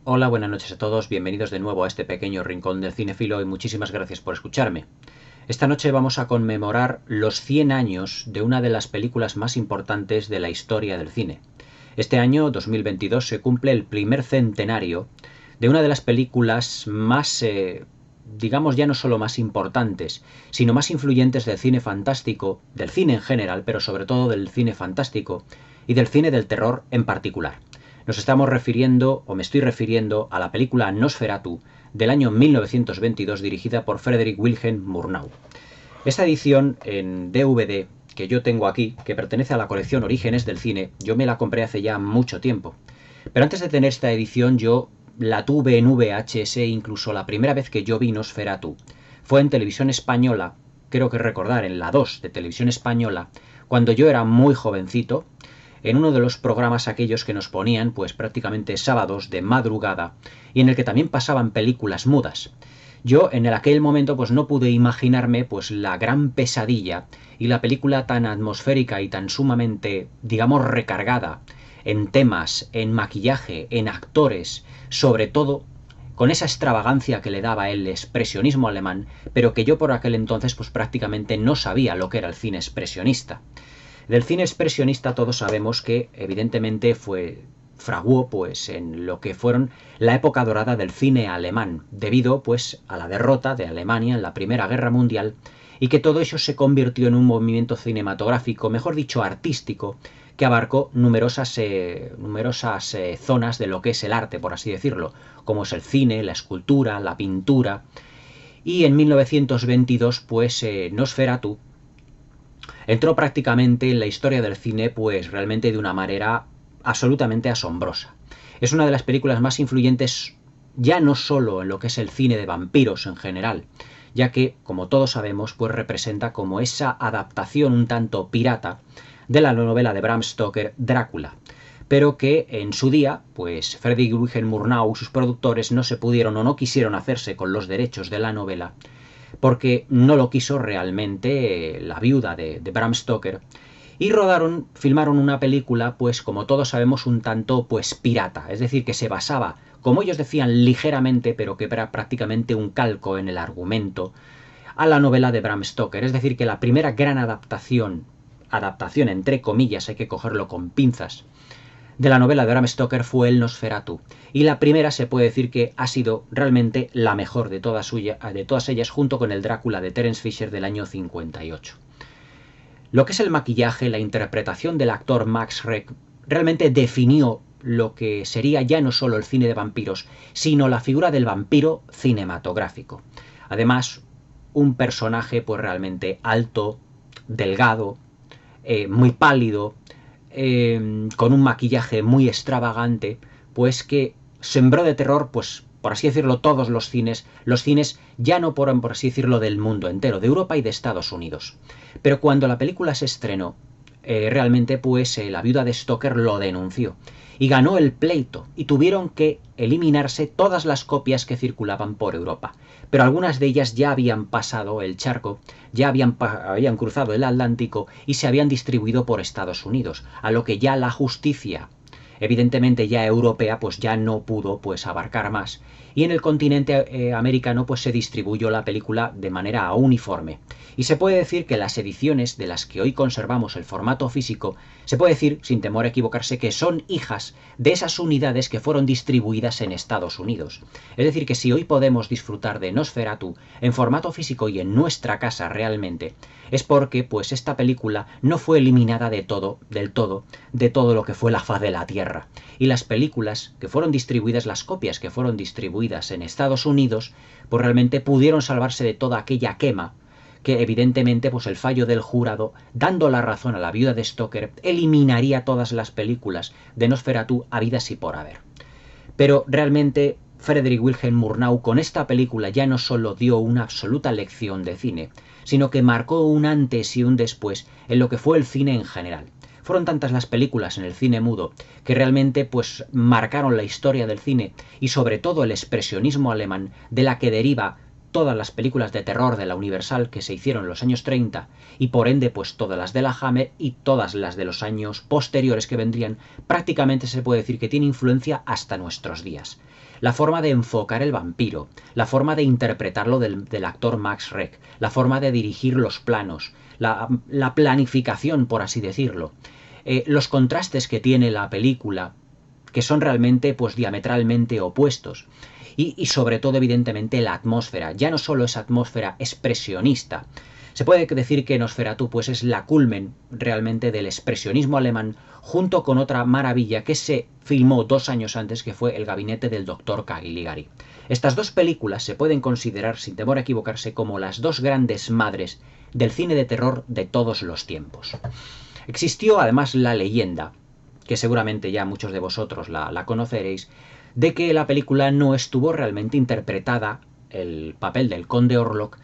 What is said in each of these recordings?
Hola, buenas noches a todos, bienvenidos de nuevo a este pequeño rincón del cinéfilo y muchísimas gracias por escucharme. Esta noche vamos a conmemorar los 100 años de una de las películas más importantes de la historia del cine. Este año, 2022, se cumple el primer centenario de una de las películas más, digamos ya no solo más importantes, sino más influyentes del cine fantástico, del cine en general, pero sobre todo del cine fantástico y del cine del terror en particular. Nos estamos refiriendo, o me estoy refiriendo, a la película Nosferatu del año 1922 dirigida por Frederick Wilhelm Murnau. Esta edición en DVD que yo tengo aquí, que pertenece a la colección Orígenes del Cine, yo me la compré hace ya mucho tiempo. Pero antes de tener esta edición yo la tuve en VHS, incluso la primera vez que yo vi Nosferatu fue en televisión española, creo que recordar, en la 2 de televisión española, cuando yo era muy jovencito, en uno de los programas aquellos que nos ponían pues prácticamente sábados de madrugada y en el que también pasaban películas mudas. Yo en aquel momento pues no pude imaginarme pues la gran pesadilla y la película tan atmosférica y tan sumamente, digamos, recargada en temas, en maquillaje, en actores, sobre todo con esa extravagancia que le daba el expresionismo alemán, pero que yo por aquel entonces pues prácticamente no sabía lo que era el cine expresionista. Del cine expresionista todos sabemos que evidentemente fraguó pues en lo que fueron la época dorada del cine alemán, debido pues a la derrota de Alemania en la Primera Guerra Mundial, y que todo eso se convirtió en un movimiento cinematográfico, mejor dicho artístico, que abarcó numerosas zonas de lo que es el arte, por así decirlo, como es el cine, la escultura, la pintura. Y en 1922 pues Nosferatu entró prácticamente en la historia del cine pues realmente de una manera absolutamente asombrosa. Es una de las películas más influyentes ya no solo en lo que es el cine de vampiros en general, ya que, como todos sabemos, pues representa como esa adaptación un tanto pirata de la novela de Bram Stoker, Drácula, pero que en su día, pues Frederick Wilhelm Murnau y sus productores no se pudieron o no quisieron hacerse con los derechos de la novela, porque no lo quiso realmente la viuda de Bram Stoker, y filmaron una película, pues como todos sabemos, un tanto pues pirata, es decir, que se basaba, como ellos decían, ligeramente, pero que era prácticamente un calco en el argumento, a la novela de Bram Stoker, es decir, que la primera gran adaptación entre comillas, hay que cogerlo con pinzas, de la novela de Bram Stoker fue el Nosferatu, y la primera se puede decir que ha sido realmente la mejor de todas ellas, junto con el Drácula de Terence Fisher del año 58. Lo que es el maquillaje, la interpretación del actor Max Schreck realmente definió lo que sería ya no solo el cine de vampiros, sino la figura del vampiro cinematográfico. Además, un personaje pues realmente alto, delgado, muy pálido, con un maquillaje muy extravagante, pues que sembró de terror, pues por así decirlo, todos los cines ya no por así decirlo del mundo entero, de Europa y de Estados Unidos. Pero cuando la película se estrenó, realmente pues la viuda de Stoker lo denunció y ganó el pleito y tuvieron que eliminarse todas las copias que circulaban por Europa. Pero algunas de ellas ya habían pasado el charco, ya habían cruzado el Atlántico y se habían distribuido por Estados Unidos, a lo que ya la justicia, evidentemente ya europea, pues ya no pudo pues abarcar más, y en el continente americano pues se distribuyó la película de manera uniforme. Y se puede decir que las ediciones de las que hoy conservamos el formato físico, se puede decir, sin temor a equivocarse, que son hijas de esas unidades que fueron distribuidas en Estados Unidos. Es decir, que si hoy podemos disfrutar de Nosferatu en formato físico y en nuestra casa realmente, es porque pues esta película no fue eliminada del todo lo que fue la faz de la Tierra. Y las películas que fueron distribuidas, las copias que fueron distribuidas en Estados Unidos, pues realmente pudieron salvarse de toda aquella quema que evidentemente pues el fallo del jurado, dando la razón a la viuda de Stoker, eliminaría todas las películas de Nosferatu habidas y por haber. Pero realmente Frederick Wilhelm Murnau con esta película ya no solo dio una absoluta lección de cine, sino que marcó un antes y un después en lo que fue el cine en general. Fueron tantas las películas en el cine mudo que realmente pues marcaron la historia del cine y sobre todo el expresionismo alemán, de la que deriva todas las películas de terror de la Universal que se hicieron en los años 30 y por ende pues todas las de la Hammer y todas las de los años posteriores que vendrían, prácticamente se puede decir que tiene influencia hasta nuestros días. La forma de enfocar el vampiro, la forma de interpretarlo del actor Max Schreck, la forma de dirigir los planos, la planificación, por así decirlo, los contrastes que tiene la película, que son realmente pues diametralmente opuestos. Y sobre todo, evidentemente, la atmósfera. Ya no solo es atmósfera expresionista. Se puede decir que Nosferatu pues, es la culmen realmente del expresionismo alemán, junto con otra maravilla que se filmó 2 años antes, que fue El gabinete del Dr. Caligari. Estas dos películas se pueden considerar, sin temor a equivocarse, como las dos grandes madres del cine de terror de todos los tiempos. Existió además la leyenda, que seguramente ya muchos de vosotros la conoceréis, de que la película no estuvo realmente interpretada, el papel del conde Orlok,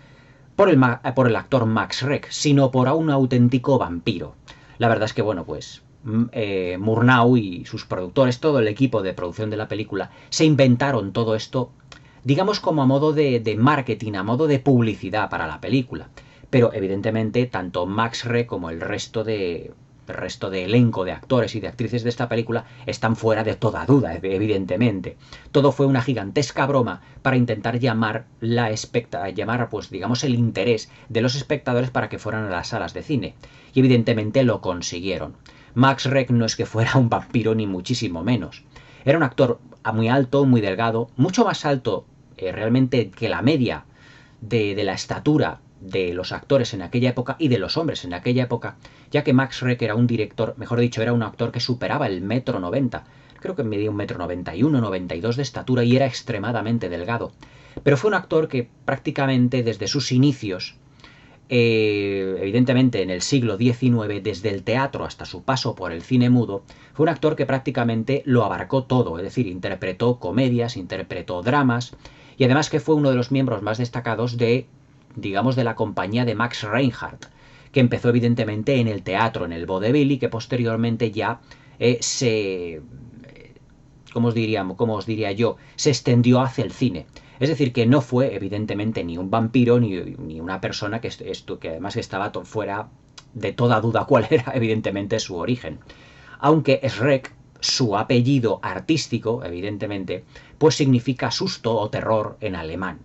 por el actor Max Schreck, sino por un auténtico vampiro. La verdad es que, bueno, pues Murnau y sus productores, todo el equipo de producción de la película, se inventaron todo esto, digamos como a modo de marketing, a modo de publicidad para la película. Pero evidentemente tanto Max Schreck como el resto de elenco de actores y de actrices de esta película están fuera de toda duda, evidentemente. Todo fue una gigantesca broma para intentar llamar pues digamos el interés de los espectadores para que fueran a las salas de cine. Y evidentemente lo consiguieron. Max Schreck no es que fuera un vampiro ni muchísimo menos. Era un actor muy alto, muy delgado, mucho más alto realmente que la media de la estatura de los actores en aquella época y de los hombres en aquella época, ya que Max Schreck era un director, mejor dicho, era un actor que superaba el 1,90 m. Creo que medía 1,91 m, 92 de estatura y era extremadamente delgado. Pero fue un actor que prácticamente desde sus inicios, evidentemente en el siglo XIX, desde el teatro hasta su paso por el cine mudo, fue un actor que prácticamente lo abarcó todo, es decir, interpretó comedias, interpretó dramas, y además que fue uno de los miembros más destacados de la compañía de Max Reinhardt, que empezó evidentemente en el teatro, en el vodevil, y que posteriormente ya ¿cómo os diría yo? Se extendió hacia el cine. Es decir, que no fue evidentemente ni un vampiro ni una persona que además estaba fuera de toda duda cuál era evidentemente su origen. Aunque Schreck, su apellido artístico, evidentemente, pues significa susto o terror en alemán.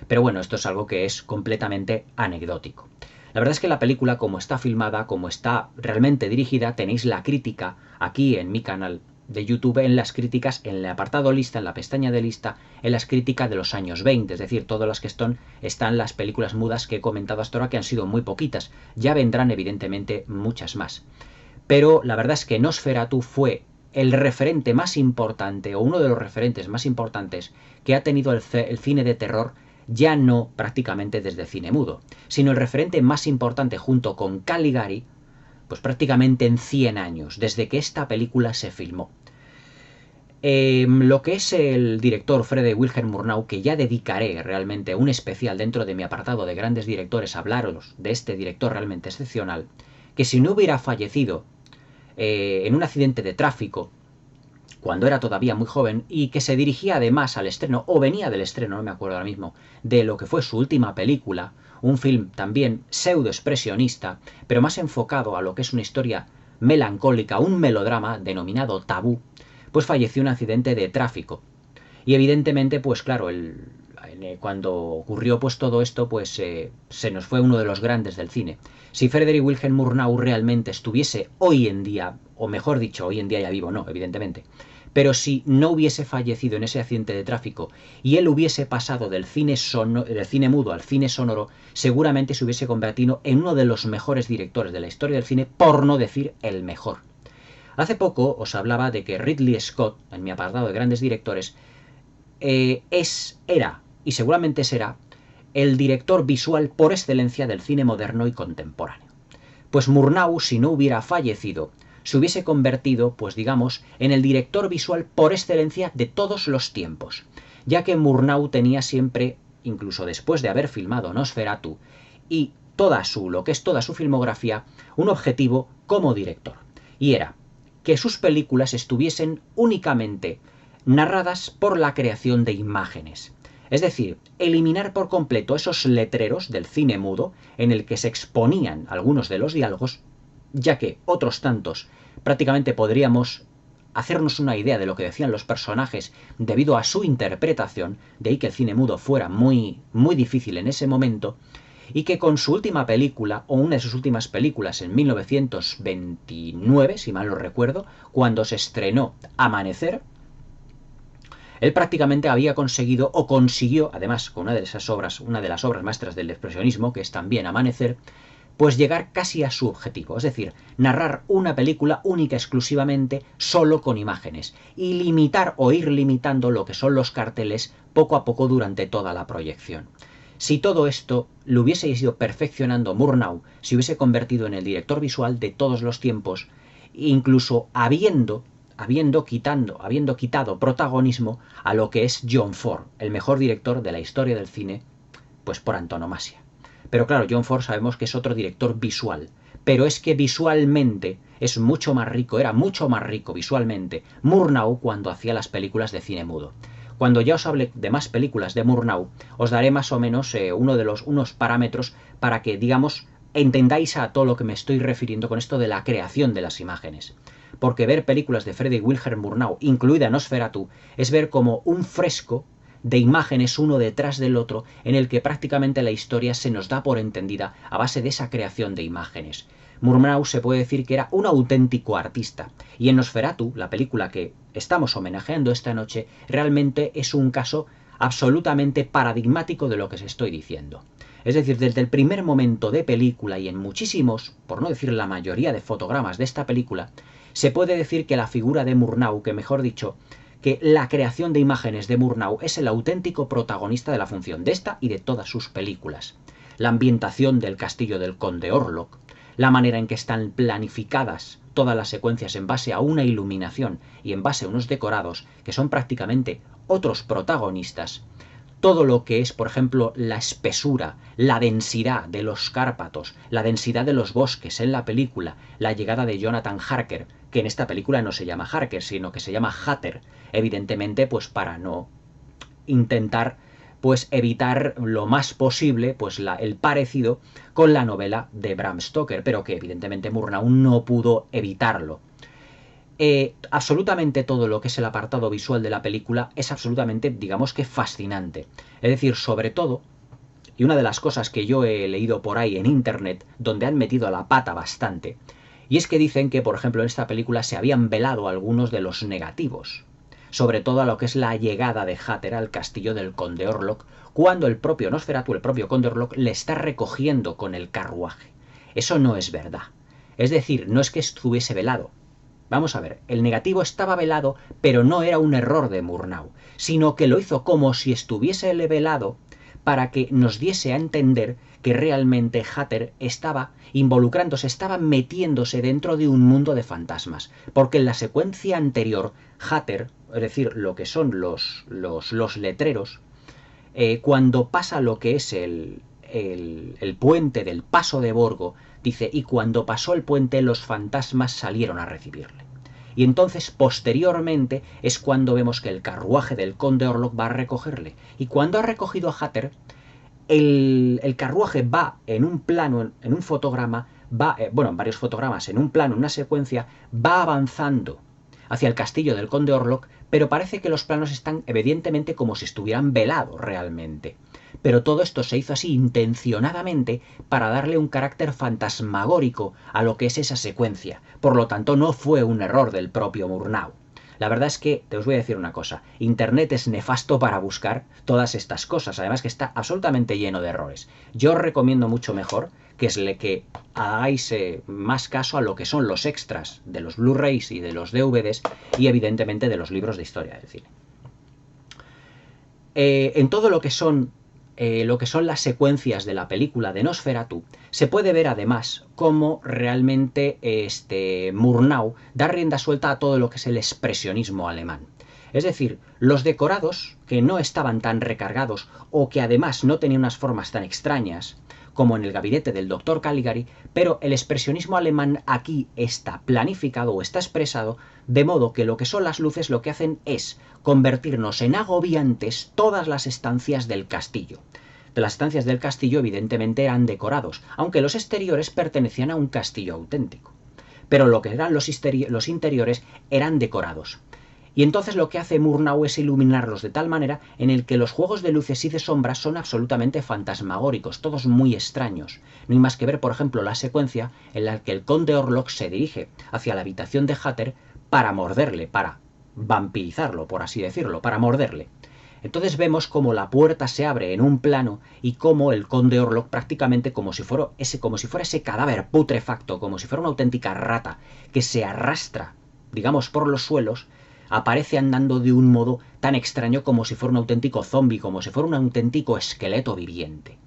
Pero bueno, esto es algo que es completamente anecdótico. La verdad es que la película, como está filmada, como está realmente dirigida, tenéis la crítica aquí en mi canal de YouTube, en las críticas, en el apartado lista, en la pestaña de lista, en las críticas de los años 20, es decir, todas las que están las películas mudas que he comentado hasta ahora, que han sido muy poquitas. Ya vendrán evidentemente muchas más. Pero la verdad es que Nosferatu fue el referente más importante, o uno de los referentes más importantes que ha tenido el cine de terror, ya no prácticamente desde cine mudo, sino el referente más importante junto con Caligari, pues prácticamente en 100 años, desde que esta película se filmó. Lo que es el director Frederick Wilhelm Murnau, que ya dedicaré realmente un especial dentro de mi apartado de grandes directores a hablaros de este director realmente excepcional, que si no hubiera fallecido en un accidente de tráfico, cuando era todavía muy joven, y que se dirigía además al estreno, o venía del estreno, no me acuerdo ahora mismo, de lo que fue su última película, un film también pseudo-expresionista, pero más enfocado a lo que es una historia melancólica, un melodrama denominado Tabú, pues falleció en un accidente de tráfico. Y evidentemente, pues claro, cuando ocurrió pues todo esto, pues se nos fue uno de los grandes del cine. Si Frederick Wilhelm Murnau realmente estuviese hoy en día, o mejor dicho, hoy en día ya vivo, no, evidentemente, pero si no hubiese fallecido en ese accidente de tráfico y él hubiese pasado del cine mudo al cine sonoro, seguramente se hubiese convertido en uno de los mejores directores de la historia del cine, por no decir el mejor. Hace poco os hablaba de que Ridley Scott, en mi apartado de grandes directores, era, y seguramente será, el director visual por excelencia del cine moderno y contemporáneo. Pues Murnau, si no hubiera fallecido, se hubiese convertido, pues digamos, en el director visual por excelencia de todos los tiempos, ya que Murnau tenía siempre, incluso después de haber filmado Nosferatu y toda su filmografía, un objetivo como director, y era que sus películas estuviesen únicamente narradas por la creación de imágenes. Es decir, eliminar por completo esos letreros del cine mudo en el que se exponían algunos de los diálogos, ya que otros tantos prácticamente podríamos hacernos una idea de lo que decían los personajes debido a su interpretación, de ahí que el cine mudo fuera muy difícil en ese momento, y que con su última película, o una de sus últimas películas en 1929, si mal no recuerdo, cuando se estrenó Amanecer, él prácticamente había conseguido, o consiguió, además con una de las obras maestras del expresionismo, que es también Amanecer, pues llegar casi a su objetivo, es decir, narrar una película única exclusivamente solo con imágenes y limitar o ir limitando lo que son los carteles poco a poco durante toda la proyección. Si todo esto lo hubiese ido perfeccionando Murnau, se hubiese convertido en el director visual de todos los tiempos, incluso habiendo quitado protagonismo a lo que es John Ford, el mejor director de la historia del cine, pues por antonomasia. Pero claro, John Ford sabemos que es otro director visual, pero es que visualmente es mucho más rico, era mucho más rico visualmente Murnau cuando hacía las películas de cine mudo. Cuando ya os hable de más películas de Murnau, os daré más o menos unos parámetros para que, digamos, entendáis a todo lo que me estoy refiriendo con esto de la creación de las imágenes. Porque ver películas de Frederick Wilhelm Murnau, incluida Nosferatu, es ver como un fresco de imágenes uno detrás del otro en el que prácticamente la historia se nos da por entendida a base de esa creación de imágenes. Murnau se puede decir que era un auténtico artista, y en Nosferatu, la película que estamos homenajeando esta noche, realmente es un caso absolutamente paradigmático de lo que os estoy diciendo. Es decir, desde el primer momento de película y en muchísimos, por no decir la mayoría de fotogramas de esta película, se puede decir que la figura de Murnau, que mejor dicho, que la creación de imágenes de Murnau es el auténtico protagonista de la función de esta y de todas sus películas. La ambientación del castillo del conde Orlok, la manera en que están planificadas todas las secuencias en base a una iluminación y en base a unos decorados que son prácticamente otros protagonistas, todo lo que es, por ejemplo, la espesura, la densidad de los Cárpatos, la densidad de los bosques en la película, la llegada de Jonathan Harker, que en esta película no se llama Harker, sino que se llama Hatter, evidentemente pues para no intentar pues evitar lo más posible pues el parecido con la novela de Bram Stoker, pero que evidentemente Murnau no pudo evitarlo. Absolutamente todo lo que es el apartado visual de la película es absolutamente, digamos que fascinante. Es decir, sobre todo, y una de las cosas que yo he leído por ahí en internet, donde han metido la pata bastante, y es que dicen que, por ejemplo, en esta película se habían velado algunos de los negativos, sobre todo a lo que es la llegada de Hatter al castillo del conde Orlok, cuando el propio Nosferatu, el propio conde Orlok, le está recogiendo con el carruaje. Eso no es verdad. Es decir, no es que estuviese velado. Vamos a ver, el negativo estaba velado, pero no era un error de Murnau, sino que lo hizo como si estuviese velado para que nos diese a entender que realmente Hatter estaba involucrándose, estaba metiéndose dentro de un mundo de fantasmas. Porque en la secuencia anterior, Hatter, es decir, lo que son los letreros, cuando pasa lo que es el puente del Paso de Borgo, dice, y cuando pasó el puente los fantasmas salieron a recibirle. Y entonces, posteriormente, es cuando vemos que el carruaje del conde Orlok va a recogerle. Y cuando ha recogido a Hatter, el carruaje va en un plano, en un fotograma, en varios fotogramas, en un plano, en una secuencia, va avanzando hacia el castillo del conde Orlok, pero parece que los planos están evidentemente como si estuvieran velados realmente. Pero todo esto se hizo así intencionadamente para darle un carácter fantasmagórico a lo que es esa secuencia. Por lo tanto, no fue un error del propio Murnau. La verdad es que, te os voy a decir una cosa, Internet es nefasto para buscar todas estas cosas, además que está absolutamente lleno de errores. Yo os recomiendo mucho mejor que hagáis más caso a lo que son los extras de los Blu-rays y de los DVDs y evidentemente de los libros de historia del cine. En todo lo que son las secuencias de la película de Nosferatu, se puede ver además cómo realmente Murnau da rienda suelta a todo lo que es el expresionismo alemán. Es decir, los decorados, que no estaban tan recargados o que además no tenían unas formas tan extrañas, como en el gabinete del Dr. Caligari, pero el expresionismo alemán aquí está planificado o está expresado de modo que lo que son las luces lo que hacen es convertirnos en agobiantes todas las estancias del castillo. Las estancias del castillo evidentemente eran decorados, aunque los exteriores pertenecían a un castillo auténtico. Pero lo que eran los interiores eran decorados. Y entonces lo que hace Murnau es iluminarlos de tal manera en el que los juegos de luces y de sombras son absolutamente fantasmagóricos, todos muy extraños. No hay más que ver, por ejemplo, la secuencia en la que el conde Orlok se dirige hacia la habitación de Hatter para morderle, para vampirizarlo, por así decirlo, para morderle. Entonces vemos cómo la puerta se abre en un plano y cómo el conde Orlok prácticamente como si fuera ese cadáver putrefacto, como si fuera una auténtica rata que se arrastra, digamos, por los suelos, aparece andando de un modo tan extraño como si fuera un auténtico zombie, como si fuera un auténtico esqueleto viviente.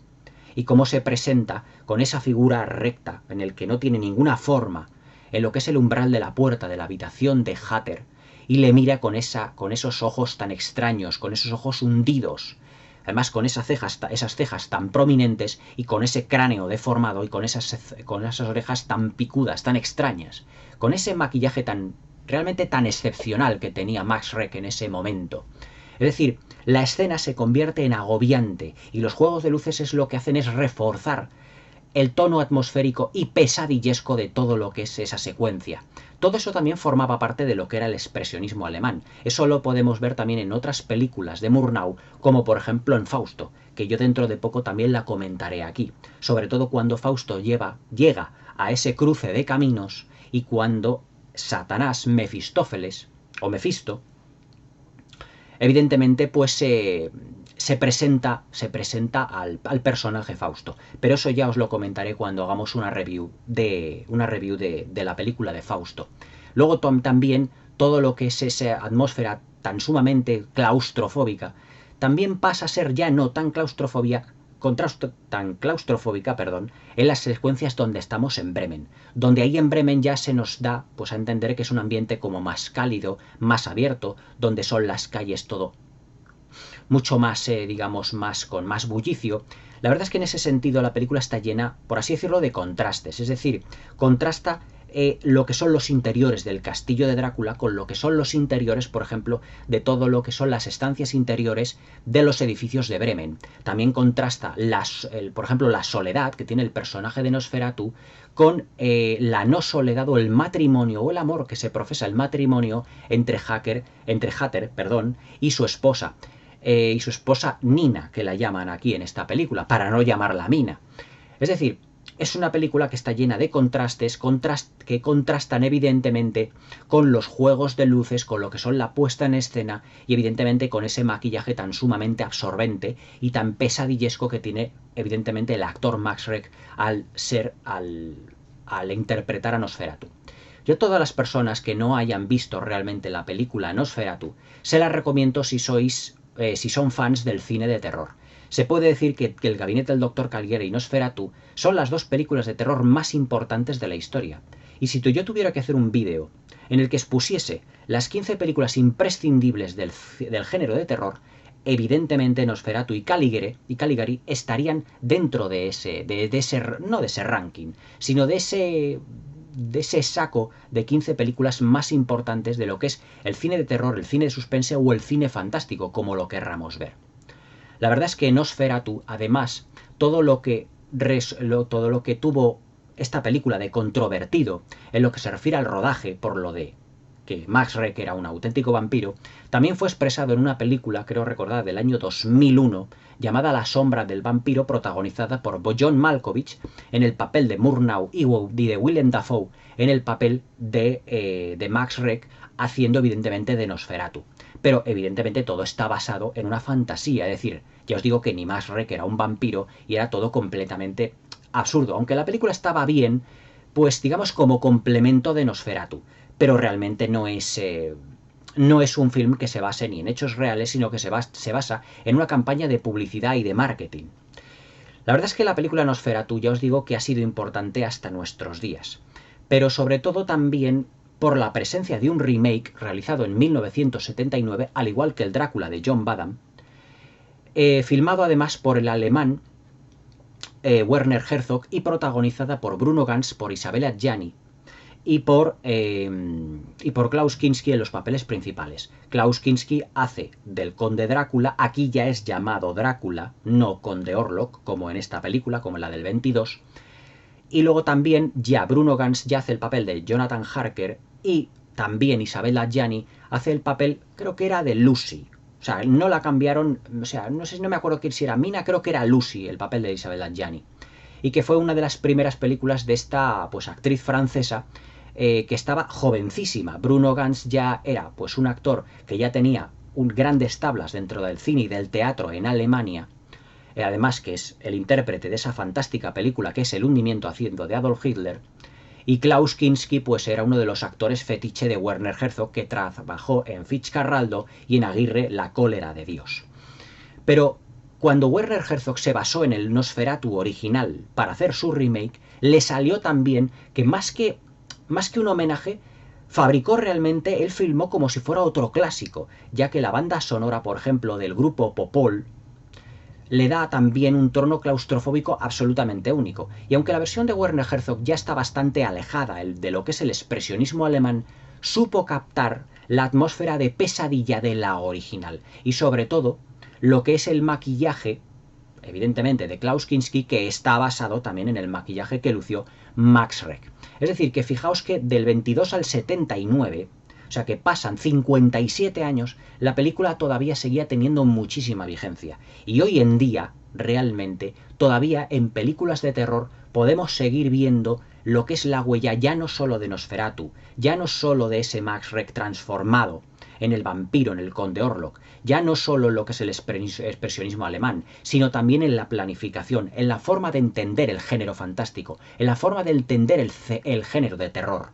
Y cómo se presenta con esa figura recta, en el que no tiene ninguna forma, en lo que es el umbral de la puerta de la habitación de Hatter, y le mira con esos ojos tan extraños, con esos ojos hundidos, además con esas cejas tan prominentes y con ese cráneo deformado y con esas orejas tan picudas, tan extrañas, con ese maquillaje realmente tan excepcional que tenía Max Schreck en ese momento. Es decir, la escena se convierte en agobiante y los juegos de luces es lo que hacen es reforzar el tono atmosférico y pesadillesco de todo lo que es esa secuencia. Todo eso también formaba parte de lo que era el expresionismo alemán. Eso lo podemos ver también en otras películas de Murnau, como por ejemplo en Fausto, que yo dentro de poco también la comentaré aquí. Sobre todo cuando Fausto llega a ese cruce de caminos y cuando Satanás, Mefistófeles, o Mefisto, evidentemente pues se presenta al personaje Fausto. Pero eso ya os lo comentaré cuando hagamos una review de la película de Fausto. Luego también todo lo que es esa atmósfera tan sumamente claustrofóbica, también pasa a ser ya no tan claustrofóbica, en las secuencias donde estamos en Bremen, donde ahí en Bremen ya se nos da pues a entender que es un ambiente como más cálido, más abierto, donde son las calles todo mucho más, digamos, con más bullicio. La verdad es que en ese sentido la película está llena, por así decirlo, de contrastes, es decir, contrasta lo que son los interiores del castillo de Drácula con lo que son los interiores, por ejemplo, de todo lo que son las estancias interiores de los edificios de Bremen. También contrasta, por ejemplo, la soledad que tiene el personaje de Nosferatu con la no soledad o el matrimonio o el amor que se profesa, el matrimonio entre Hatter, y su esposa. Y su esposa Nina, que la llaman aquí en esta película, para no llamarla Mina. Es decir, es una película que está llena de contrastes que contrastan evidentemente con los juegos de luces, con lo que son la puesta en escena y evidentemente con ese maquillaje tan sumamente absorbente y tan pesadillesco que tiene evidentemente el actor Max Schreck al interpretar a Nosferatu. Yo a todas las personas que no hayan visto realmente la película Nosferatu, se las recomiendo si son fans del cine de terror. Se puede decir que El gabinete del Dr. Caligari y Nosferatu son las dos películas de terror más importantes de la historia. Y si yo tuviera que hacer un vídeo en el que expusiese las 15 películas imprescindibles del género de terror, evidentemente Nosferatu y Caligari estarían dentro de no de ese ranking, sino de ese saco de 15 películas más importantes de lo que es el cine de terror, el cine de suspense o el cine fantástico, como lo querramos ver. La verdad es que Nosferatu, además, todo lo que tuvo esta película de controvertido en lo que se refiere al rodaje, por lo de que Max Schreck era un auténtico vampiro, también fue expresado en una película, creo recordar, del año 2001, llamada La sombra del vampiro, protagonizada por John Malkovich en el papel de Murnau y de Willem Dafoe en el papel de Max Schreck, haciendo evidentemente de Nosferatu. Pero evidentemente todo está basado en una fantasía, es decir, ya os digo que ni Max Schreck era un vampiro y era todo completamente absurdo. Aunque la película estaba bien, pues digamos como complemento de Nosferatu, pero realmente no es un film que se base ni en hechos reales, sino que se basa en una campaña de publicidad y de marketing. La verdad es que la película Nosferatu, ya os digo que ha sido importante hasta nuestros días, pero sobre todo también por la presencia de un remake realizado en 1979, al igual que el Drácula de John Badham, filmado además por el alemán Werner Herzog y protagonizada por Bruno Ganz, por Isabella Gianni y por Klaus Kinski en los papeles principales. Klaus Kinski hace del conde Drácula, aquí ya es llamado Drácula, no conde Orlok, como en esta película, como en la del 22. Y luego también ya Bruno Ganz ya hace el papel de Jonathan Harker y también Isabella Gianni hace el papel, creo que era de Lucy. O sea, no la cambiaron, o sea, no sé, no me acuerdo si era Mina, creo que era Lucy el papel de Isabella Gianni. Y que fue una de las primeras películas de esta pues actriz francesa que estaba jovencísima. Bruno Ganz ya era pues un actor que ya tenía grandes tablas dentro del cine y del teatro en Alemania. Además que es el intérprete de esa fantástica película que es El hundimiento haciendo de Adolf Hitler. Y Klaus Kinski pues era uno de los actores fetiche de Werner Herzog, que trabajó en Fitzcarraldo y en Aguirre, La cólera de Dios. Pero cuando Werner Herzog se basó en el Nosferatu original para hacer su remake, le salió también que más que un homenaje, fabricó realmente, él filmó como si fuera otro clásico, ya que la banda sonora, por ejemplo, del grupo Popol, le da también un tono claustrofóbico absolutamente único. Y aunque la versión de Werner Herzog ya está bastante alejada de lo que es el expresionismo alemán, supo captar la atmósfera de pesadilla de la original. Y sobre todo, lo que es el maquillaje, evidentemente, de Klaus Kinski, que está basado también en el maquillaje que lució Max Schreck. Es decir, que fijaos que del 22 al 79, o sea que pasan 57 años, la película todavía seguía teniendo muchísima vigencia. Y hoy en día, realmente, todavía en películas de terror podemos seguir viendo lo que es la huella ya no solo de Nosferatu, ya no solo de ese Max Schreck transformado en el vampiro, en el conde Orlok, ya no solo en lo que es el expresionismo alemán, sino también en la planificación, en la forma de entender el género fantástico, en la forma de entender el género de terror.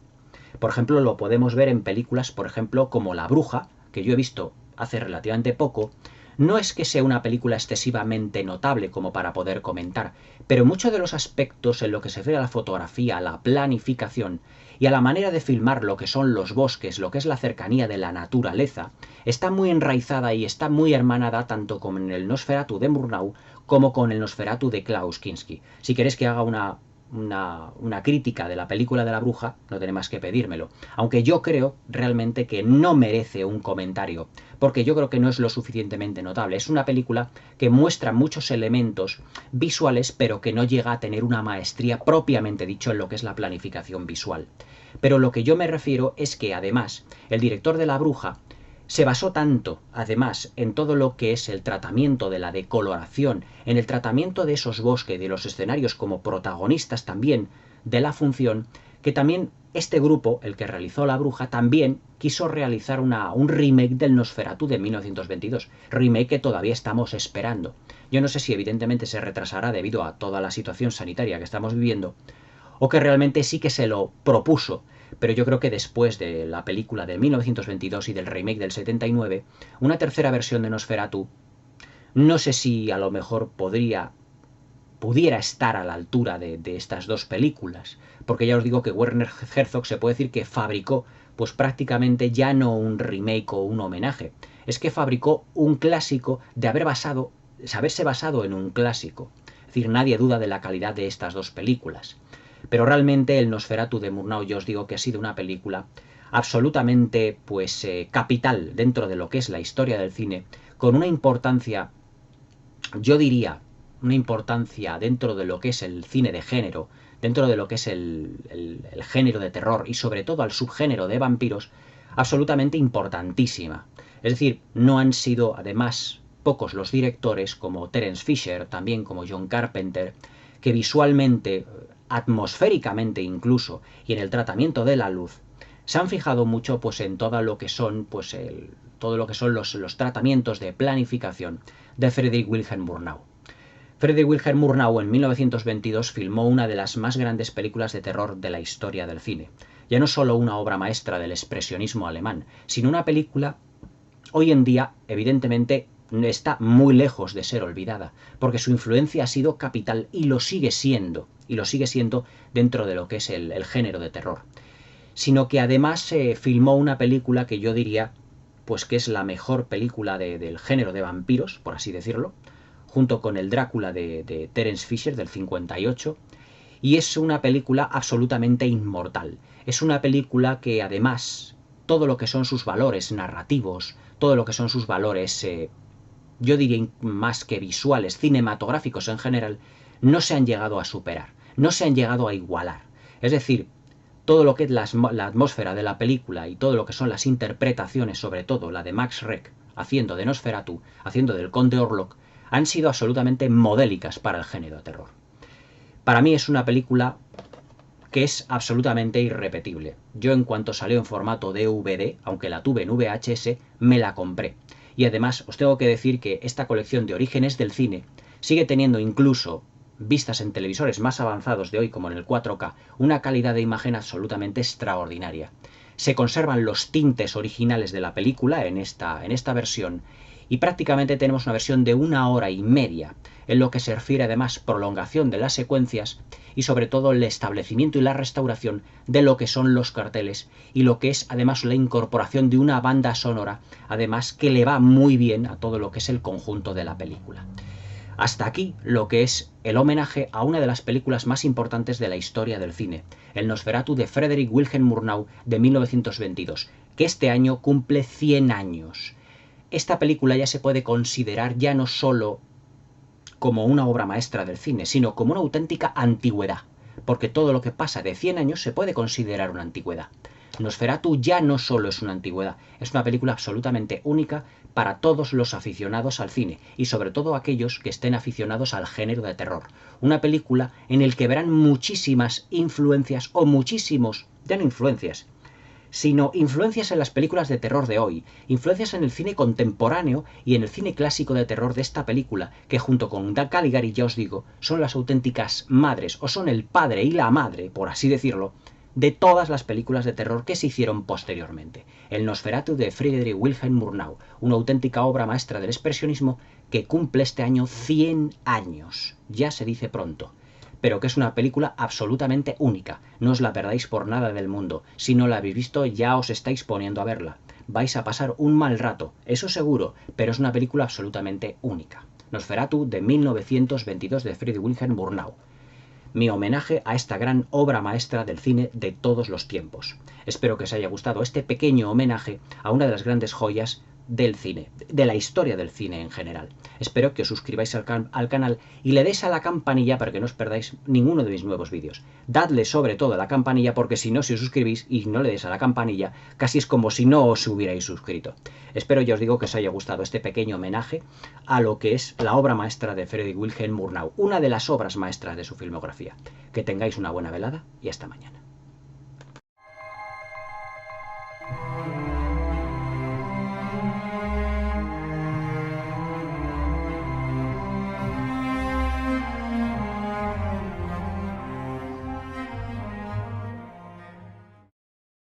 Por ejemplo, lo podemos ver en películas, por ejemplo, como La Bruja, que yo he visto hace relativamente poco. No es que sea una película excesivamente notable como para poder comentar, pero muchos de los aspectos en lo que se refiere a la fotografía, a la planificación y a la manera de filmar lo que son los bosques, lo que es la cercanía de la naturaleza, está muy enraizada y está muy hermanada tanto con el Nosferatu de Murnau como con el Nosferatu de Klaus Kinski. Si queréis que haga una crítica de la película de La Bruja, no tiene más que pedírmelo. Aunque yo creo realmente que no merece un comentario, porque yo creo que no es lo suficientemente notable. Es una película que muestra muchos elementos visuales, pero que no llega a tener una maestría propiamente dicho en lo que es la planificación visual. Pero lo que yo me refiero es que además el director de La Bruja se basó tanto, además, en todo lo que es el tratamiento de la decoloración, en el tratamiento de esos bosques, de los escenarios como protagonistas también de la función, que también este grupo, el que realizó La Bruja, también quiso realizar un remake del Nosferatu de 1922, remake que todavía estamos esperando. Yo no sé si evidentemente se retrasará debido a toda la situación sanitaria que estamos viviendo, o que realmente sí que se lo propuso, pero yo creo que después de la película de 1922 y del remake del 79, una tercera versión de Nosferatu, no sé si a lo mejor pudiera estar a la altura de estas dos películas, porque ya os digo que Werner Herzog se puede decir que fabricó pues prácticamente ya no un remake o un homenaje, es que fabricó un clásico de haberse basado en un clásico. Es decir, nadie duda de la calidad de estas dos películas. Pero realmente el Nosferatu de Murnau, yo os digo que ha sido una película absolutamente pues capital dentro de lo que es la historia del cine, con una importancia, yo diría, una importancia dentro de lo que es el cine de género, dentro de lo que es el género de terror y sobre todo al subgénero de vampiros, absolutamente importantísima. Es decir, no han sido además pocos los directores como Terence Fisher, también como John Carpenter, que visualmente, atmosféricamente incluso, y en el tratamiento de la luz, se han fijado mucho pues en todo lo que son pues todo lo que son los tratamientos de planificación de Friedrich Wilhelm Murnau. Friedrich Wilhelm Murnau en 1922 filmó una de las más grandes películas de terror de la historia del cine. Ya no solo una obra maestra del expresionismo alemán, sino una película hoy en día, evidentemente, está muy lejos de ser olvidada, porque su influencia ha sido capital y lo sigue siendo dentro de lo que es el género de terror. Sino que además se filmó una película que yo diría pues que es la mejor película del género de vampiros, por así decirlo, junto con el Drácula de Terence Fisher del 58, y es una película absolutamente inmortal. Es una película que además todo lo que son sus valores narrativos, todo lo que son sus valores, yo diría más que visuales, cinematográficos en general, no se han llegado a superar, no se han llegado a igualar. Es decir, todo lo que es la atmósfera de la película y todo lo que son las interpretaciones, sobre todo la de Max Schreck haciendo de Nosferatu, haciendo del Conde Orlok, han sido absolutamente modélicas para el género de terror. Para mí es una película que es absolutamente irrepetible. Yo, en cuanto salió en formato DVD, aunque la tuve en VHS, me la compré. Y además os tengo que decir que esta colección de orígenes del cine sigue teniendo, incluso vistas en televisores más avanzados de hoy, como en el 4K, una calidad de imagen absolutamente extraordinaria. Se conservan los tintes originales de la película en esta versión, y prácticamente tenemos una versión de 1 hora y media, en lo que se refiere además prolongación de las secuencias y sobre todo el establecimiento y la restauración de lo que son los carteles y lo que es además la incorporación de una banda sonora, además que le va muy bien a todo lo que es el conjunto de la película. Hasta aquí lo que es el homenaje a una de las películas más importantes de la historia del cine, el Nosferatu de Frederick Wilhelm Murnau de 1922, que este año cumple 100 años. Esta película ya se puede considerar ya no solo como una obra maestra del cine, sino como una auténtica antigüedad, porque todo lo que pasa de 100 años se puede considerar una antigüedad. Nosferatu ya no solo es una antigüedad, es una película absolutamente única para todos los aficionados al cine y sobre todo aquellos que estén aficionados al género de terror. Una película en la que verán muchísimas influencias o muchísimos, ya no influencias, sino influencias en las películas de terror de hoy, influencias en el cine contemporáneo y en el cine clásico de terror de esta película, que junto con Dan Caligari, ya os digo, son las auténticas madres, o son el padre y la madre, por así decirlo, de todas las películas de terror que se hicieron posteriormente. El Nosferatu de Friedrich Wilhelm Murnau, una auténtica obra maestra del expresionismo que cumple este año 100 años. Ya se dice pronto, pero que es una película absolutamente única. No os la perdáis por nada del mundo. Si no la habéis visto, ya os estáis poniendo a verla. Vais a pasar un mal rato, eso seguro, pero es una película absolutamente única. Nosferatu de 1922 de Friedrich Wilhelm Murnau. Mi homenaje a esta gran obra maestra del cine de todos los tiempos. Espero que os haya gustado este pequeño homenaje a una de las grandes joyas del cine, de la historia del cine en general. Espero que os suscribáis al canal y le deis a la campanilla para que no os perdáis ninguno de mis nuevos vídeos. Dadle sobre todo a la campanilla, porque si no, si os suscribís y no le deis a la campanilla, casi es como si no os hubierais suscrito. Espero, ya os digo, que os haya gustado este pequeño homenaje a lo que es la obra maestra de Friedrich Wilhelm Murnau, una de las obras maestras de su filmografía. Que tengáis una buena velada y hasta mañana.